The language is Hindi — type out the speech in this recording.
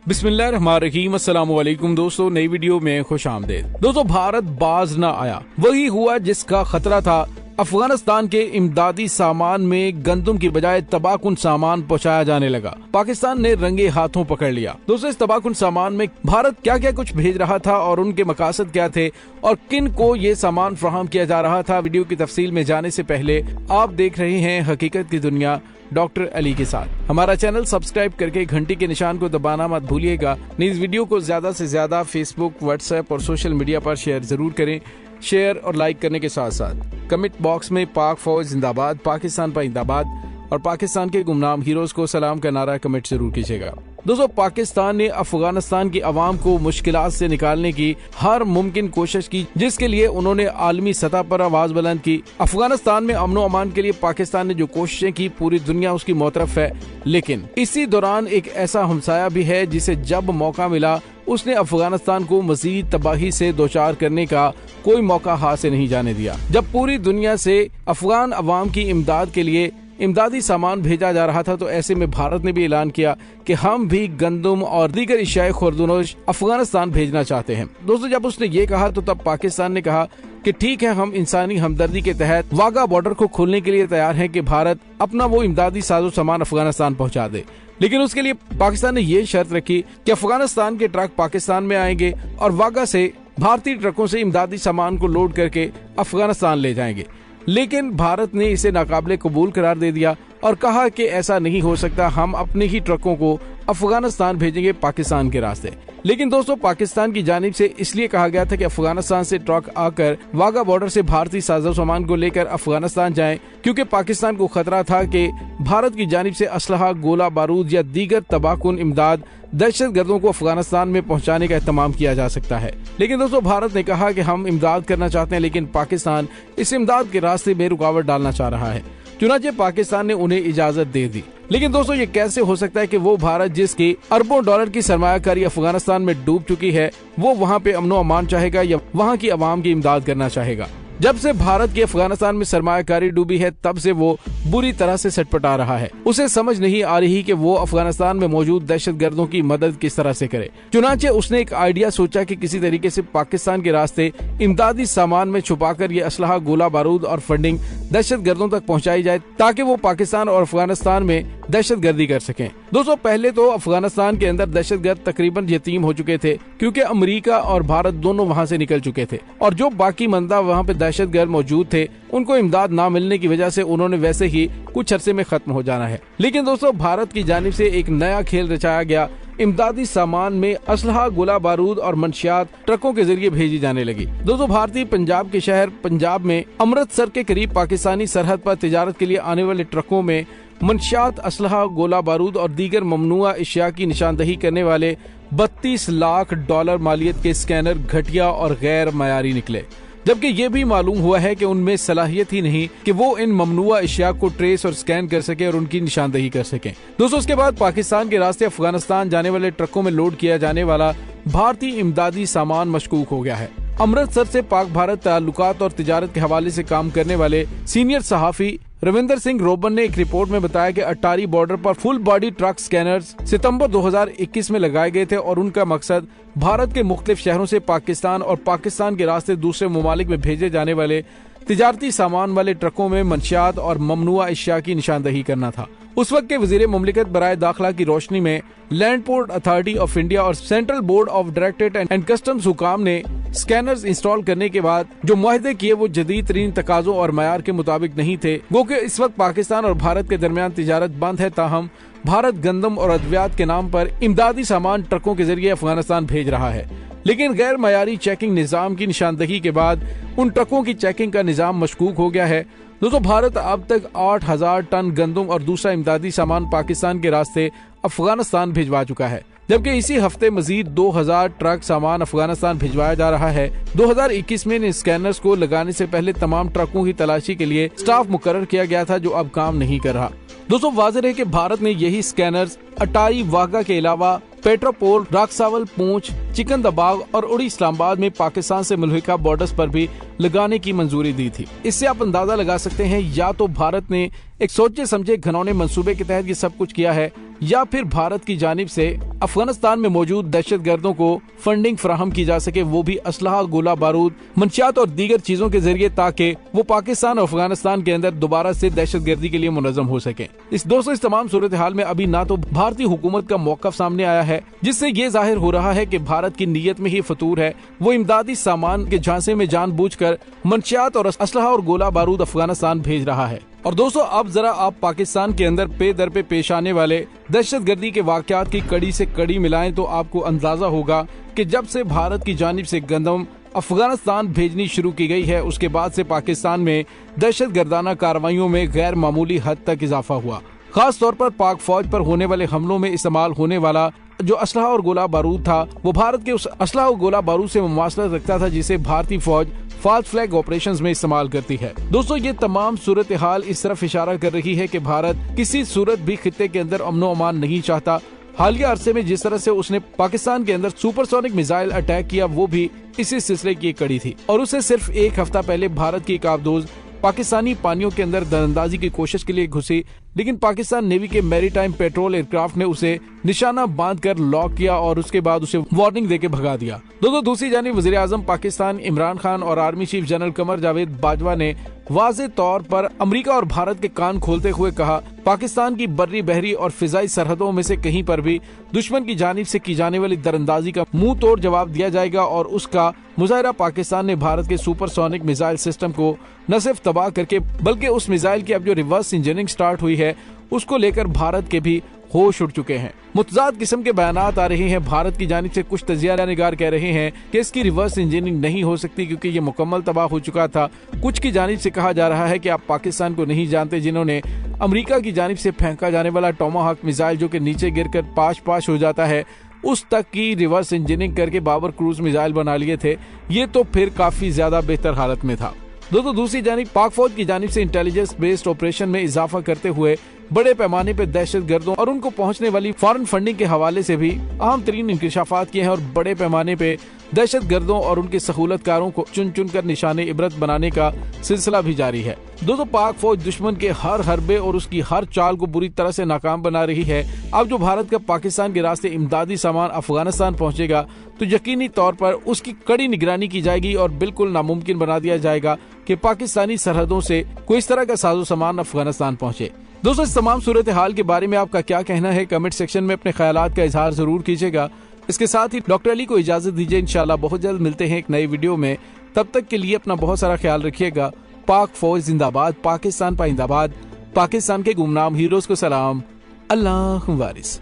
बिस्मिल्लाहिर्रहमानिर्रहीम, अस्सलाम वालेकुम दोस्तों, नई वीडियो में खुश आमदेद। दोस्तों, भारत बाज न आया, वही हुआ जिसका खतरा था। अफगानिस्तान के इमदादी सामान में गंदम की बजाय तबाकुन सामान पहुंचाया जाने लगा। पाकिस्तान ने रंगे हाथों पकड़ लिया। दोस्तों, इस तबाकुन सामान में भारत क्या क्या कुछ भेज रहा था और उनके मकासद क्या थे और किन को ये सामान फराहम किया जा रहा था, वीडियो की तफसील में जाने से पहले आप देख रहे हैं हकीकत की दुनिया डॉक्टर अली के साथ। हमारा चैनल सब्सक्राइब करके घंटी के निशान को दबाना मत भूलिएगा। इस वीडियो को ज्यादा से ज्यादा फेसबुक, व्हाट्सएप और सोशल मीडिया पर शेयर जरूर करें। शेयर और लाइक करने के साथ साथ कमेंट बॉक्स में पाक फौज जिंदाबाद, पाकिस्तान जिंदाबाद और पाकिस्तान के गुमनाम हीरोज को सलाम का नारा कमेंट जरूर कीजिएगा। दोस्तों, पाकिस्तान ने अफगानिस्तान की आवाम को मुश्किलात से निकालने की हर मुमकिन कोशिश की, जिसके लिए उन्होंने आलमी सतह पर आवाज बुलंद की। अफगानिस्तान में अमन अमान के लिए पाकिस्तान ने जो कोशिशें की, पूरी दुनिया उसकी मोतरफ है। लेकिन इसी दौरान एक ऐसा हमसाया भी है जिसे जब मौका मिला उसने अफगानिस्तान को मजीद तबाही से दोचार करने का कोई मौका हाथ से नहीं जाने दिया। जब पूरी दुनिया से अफगान अवाम की इमदाद के लिए इमदादी सामान भेजा जा रहा था, तो ऐसे में भारत ने भी ऐलान किया कि हम भी गंदम और दीगर इशाए खुर्दनोश अफगानिस्तान भेजना चाहते हैं। दोस्तों, जब उसने ये कहा तो तब पाकिस्तान ने कहा कि ठीक है, हम इंसानी हमदर्दी के तहत वाघा बॉर्डर को खोलने के लिए तैयार हैं कि भारत अपना वो इमदादी साजो सामान अफगानिस्तान पहुंचा दे। लेकिन उसके लिए पाकिस्तान ने ये शर्त रखी कि अफगानिस्तान के ट्रक पाकिस्तान में आएंगे और वाघा से भारतीय ट्रकों से इमदादी सामान को लोड करके अफगानिस्तान ले जाएंगे। लेकिन भारत ने इसे नाकाबिले कबूल करार दे दिया और कहा कि ऐसा नहीं हो सकता, हम अपने ही ट्रकों को अफगानिस्तान भेजेंगे पाकिस्तान के रास्ते। लेकिन दोस्तों, पाकिस्तान की जानिब से इसलिए कहा गया था कि अफगानिस्तान से ट्रक आकर वाघा बॉर्डर से भारतीय साजो सामान को लेकर अफगानिस्तान जाएं, क्योंकि पाकिस्तान को खतरा था कि भारत की जानिब से असलहा, गोला बारूद या दीगर तबाकुन इमदाद दहशत गर्दों को अफगानिस्तान में पहुंचाने का एहतमाम किया जा सकता है। लेकिन दोस्तों, भारत ने कहा कि हम इमदाद करना चाहते हैं, लेकिन पाकिस्तान इस इमदाद के रास्ते में रुकावट डालना चाह रहा है। चुनांचे पाकिस्तान ने उन्हें इजाजत दे दी। लेकिन दोस्तों, ये कैसे हो सकता है कि वो भारत जिसकी अरबों डॉलर की सरमायाकारी अफगानिस्तान में डूब चुकी है, वो वहाँ पे अमनो अमान चाहेगा या वहाँ की आवाम की इमदाद करना चाहेगा? जब से भारत की अफगानिस्तान में सरमायाकारी डूबी है, तब से वो बुरी तरह से सटपटा रहा है। उसे समझ नहीं आ रही कि वो अफगानिस्तान में मौजूद दहशत गर्दों की मदद किस तरह से करे। चुनांचे उसने एक आइडिया सोचा कि किसी तरीके से पाकिस्तान के रास्ते इमदादी सामान में छुपाकर ये असलहा, गोला बारूद और फंडिंग दहशत गर्दों तक पहुंचाई जाए, ताकि वो पाकिस्तान और अफगानिस्तान में दहशत गर्दी कर सकें। दोस्तों, पहले तो अफगानिस्तान के अंदर दहशत गर्द तकरीबन यतीम हो चुके थे, क्योंकि अमेरिका और भारत दोनों वहां से निकल चुके थे और जो बाकी मंदा वहां पे दहशत गर्द मौजूद थे, उनको इमदाद ना मिलने की वजह से उन्होंने वैसे ही कुछ अरसे में खत्म हो जाना है। लेकिन दोस्तों, भारत की जानिब से एक नया खेल रचाया गया। इमदादी सामान में असलहा, गोला बारूद और मंशियात ट्रकों के जरिए भेजी जाने लगी। दोस्तों, भारतीय पंजाब के शहर पंजाब में अमृतसर के करीब पाकिस्तानी सरहद पर तिजारत के लिए आने वाले ट्रकों में मंशियात, असलहा, गोला बारूद और दीगर ममनुआ अशिया की निशानदही करने वाले 32 लाख डॉलर मालियत के स्कैनर घटिया और गैर मयारी निकले। जबकि ये भी मालूम हुआ है कि उनमें सलाहियत ही नहीं कि वो इन ममनुआ अशिया को ट्रेस और स्कैन कर सके और उनकी निशानदही कर सकें। दोस्तों, उसके बाद पाकिस्तान के रास्ते अफगानिस्तान जाने वाले ट्रकों में लोड किया जाने वाला भारतीय इमदादी सामान मशकूक हो गया है। अमृतसर से पाक भारत ताल्लुकात और तिजारत के हवाले से काम करने वाले सीनियर सहाफी रविंदर सिंह रोबन ने एक रिपोर्ट में बताया कि अटारी बॉर्डर पर फुल बॉडी ट्रक स्कैनर्स सितंबर 2021 में लगाए गए थे और उनका मकसद भारत के मुख्तलिफ शहरों से पाकिस्तान और पाकिस्तान के रास्ते दूसरे ममालिक में भेजे जाने वाले तिजारती सामान वाले ट्रकों में मंशियात और ममनुआ अशिया की निशानदही करना था। उस वक्त के वजीर मुमलिकत बराए दाखिला की रोशनी में land port authority of India और central board of directorate and customs हुकाम ने स्कैनर्स इंस्टॉल करने के बाद जो मुआहदे किए वो जदीद तरीन तकाजों और मयार के मुताबिक नहीं थे। गो कि इस वक्त पाकिस्तान और भारत के दरमियान तिजारत बंद है, ताहम भारत गंदम और अद्वियात के नाम पर इमदादी सामान ट्रकों के जरिए अफगानिस्तान भेज रहा है। लेकिन गैर मयारी चेकिंग निजाम की निशानदही के बाद उन ट्रकों की चेकिंग का निजाम मशकूक हो गया है। दोस्तों, भारत अब तक 8000 टन गंदम और दूसरा इमदादी सामान पाकिस्तान के रास्ते अफगानिस्तान भिजवा चुका है, जबकि इसी हफ्ते मजीद 2000 ट्रक सामान अफगानिस्तान भिजवाया जा रहा है। 2021 में इन स्कैनर्स को लगाने से पहले तमाम ट्रकों की तलाशी के लिए स्टाफ मुकर्रर किया गया था, जो अब काम नहीं कर रहा। दोस्तों, वाज़ेह है कि भारत ने यही स्कैनर्स अटारी, वाघा के अलावा पेट्रापोल, राक्सावल, पूंछ, चिकन दबाग और उड़ी इस्लामाबाद में पाकिस्तान से मुल्हिका बॉर्डर्स पर भी लगाने की मंजूरी दी थी। इससे आप अंदाजा लगा सकते हैं या तो भारत ने एक सोचे समझे घिनौने मंसूबे के तहत ये सब कुछ किया है या फिर भारत की जानिब से अफगानिस्तान में मौजूद दहशतगर्दों को फंडिंग फराहम की जा सके, वो भी असलहा, गोला बारूद, मंशियात और दीगर चीजों के जरिए, ताकि वो पाकिस्तान और अफगानिस्तान के अंदर दोबारा से दहशतगर्दी के लिए मुनज़्ज़म हो सके। दोस्तों, इस तमाम सूरत हाल में अभी ना तो भारतीय हुकूमत का मौक़िफ़ सामने आया है जिससे ये जाहिर हो रहा है कि भारत की नीयत में ही फतूर है, वो इमदादी सामान के झांसे में जानबूझकर मंशियात और असलहा और गोला बारूद अफगानिस्तान भेज रहा है। और दोस्तों, अब जरा आप पाकिस्तान के अंदर पे दर पे पेश आने वाले दहशतगर्दी के वाकयात की कड़ी से कड़ी मिलाएं तो आपको अंदाजा होगा कि जब से भारत की जानिब से गंदम अफगानिस्तान भेजनी शुरू की गई है, उसके बाद से पाकिस्तान में दहशतगर्दाना कार्रवाइयों में गैर मामूली हद तक इजाफा हुआ। खास तौर पर पाक फौज पर होने वाले हमलों में इस्तेमाल होने वाला जो असलहा और गोला बारूद था, वो भारत के उस असलहा और गोला बारूद से मुमासलत रखता था जिसे भारतीय फौज फाल्स फ्लैग ऑपरेशंस में इस्तेमाल करती है। दोस्तों, ये तमाम सूरत हाल इस तरफ इशारा कर रही है कि भारत किसी सूरत भी खित्ते के अंदर अमनो अमान नहीं चाहता। हालिया अरसे में जिस तरह से उसने पाकिस्तान के अंदर सुपरसोनिक मिसाइल अटैक किया, वो भी इसी सिलसिले की एक कड़ी थी। और उससे सिर्फ एक हफ्ता पहले भारत की एक आबदोज पाकिस्तानी पानियों के अंदर दरअंदाजी की कोशिश के लिए घुसी, लेकिन पाकिस्तान नेवी के मैरीटाइम पेट्रोल एयरक्राफ्ट ने उसे निशाना बांधकर लॉक किया और उसके बाद उसे वार्निंग देके भगा दिया। दोस्तों, दूसरी जानिब वज़ीर आज़म पाकिस्तान इमरान खान और army chief general Qamar Javed Bajwa ने वाज़े तौर पर अमेरिका और भारत के कान खोलते हुए कहा, पाकिस्तान की बर्री, बहरी और फिजाई सरहदों में से कहीं पर भी दुश्मन की जानिब से की जाने वाली दरअंदाजी का मुंह तोड़ जवाब दिया जाएगा और उसका मुजाहिरा पाकिस्तान ने भारत के सुपरसोनिक मिसाइल सिस्टम को न सिर्फ तबाह करके बल्कि उस मिसाइल की अब जो रिवर्स इंजीनियरिंग स्टार्ट हुई है उसको लेकर भारत के भी होश उड़ चुके हैं। मुतजाद किस्म के बयानात आ रहे हैं। भारत की जानिब से कुछ तजिया निगार कह रहे हैं कि इसकी रिवर्स इंजीनियरिंग नहीं हो सकती क्योंकि ये मुकम्मल तबाह हो चुका था। कुछ की जानिब से कहा जा रहा है कि आप पाकिस्तान को नहीं जानते, जिन्होंने अमेरिका की जानिब से फेंका जाने वाला टोमाहॉक मिसाइल जो कि नीचे गिरकर पाश हो जाता है, उस तक की रिवर्स इंजीनियरिंग करके बाबर क्रूज मिसाइल बना लिए थे। ये तो फिर काफी ज्यादा बेहतर हालत में था। दोस्तों, दूसरी जानिब पाक फौज की जानिब से इंटेलिजेंस बेस्ड ऑपरेशन में इजाफा करते हुए बड़े पैमाने पर दहशतगर्दों और उनको पहुंचने वाली फॉरेन फंडिंग के हवाले से भी अहम तरीन इंकशाफात किए हैं और बड़े पैमाने पे दहशतगर्दों और उनके सहूलतकारों को चुन चुन कर निशाने इबरत बनाने का सिलसिला भी जारी है। दोस्तों, पाक फौज दुश्मन के हर हरबे और उसकी हर चाल को बुरी तरह से नाकाम बना रही है। अब जो भारत का पाकिस्तान के रास्ते इमदादी सामान अफगानिस्तान पहुंचेगा तो यकीनी तौर पर उसकी कड़ी निगरानी की जाएगी और बिल्कुल नामुमकिन बना दिया जाएगा कि पाकिस्तानी सरहदों से कोई इस तरह का साजो सामान अफगानिस्तान पहुंचे। दोस्तों, इस तमाम सूरत हाल के बारे में आपका क्या कहना है? कमेंट सेक्शन में अपने ख्यालात का इजहार जरूर कीजिएगा। इसके साथ ही डॉक्टर अली को इजाजत दीजिए। इंशाल्लाह बहुत जल्द मिलते हैं एक नई वीडियो में। तब तक के लिए अपना बहुत सारा ख्याल रखिएगा। पाक फौज जिंदाबाद, पाकिस्तान पाइंदाबाद, पाकिस्तान के गुमनाम हीरोज को सलाम, अल्लाह वारिस।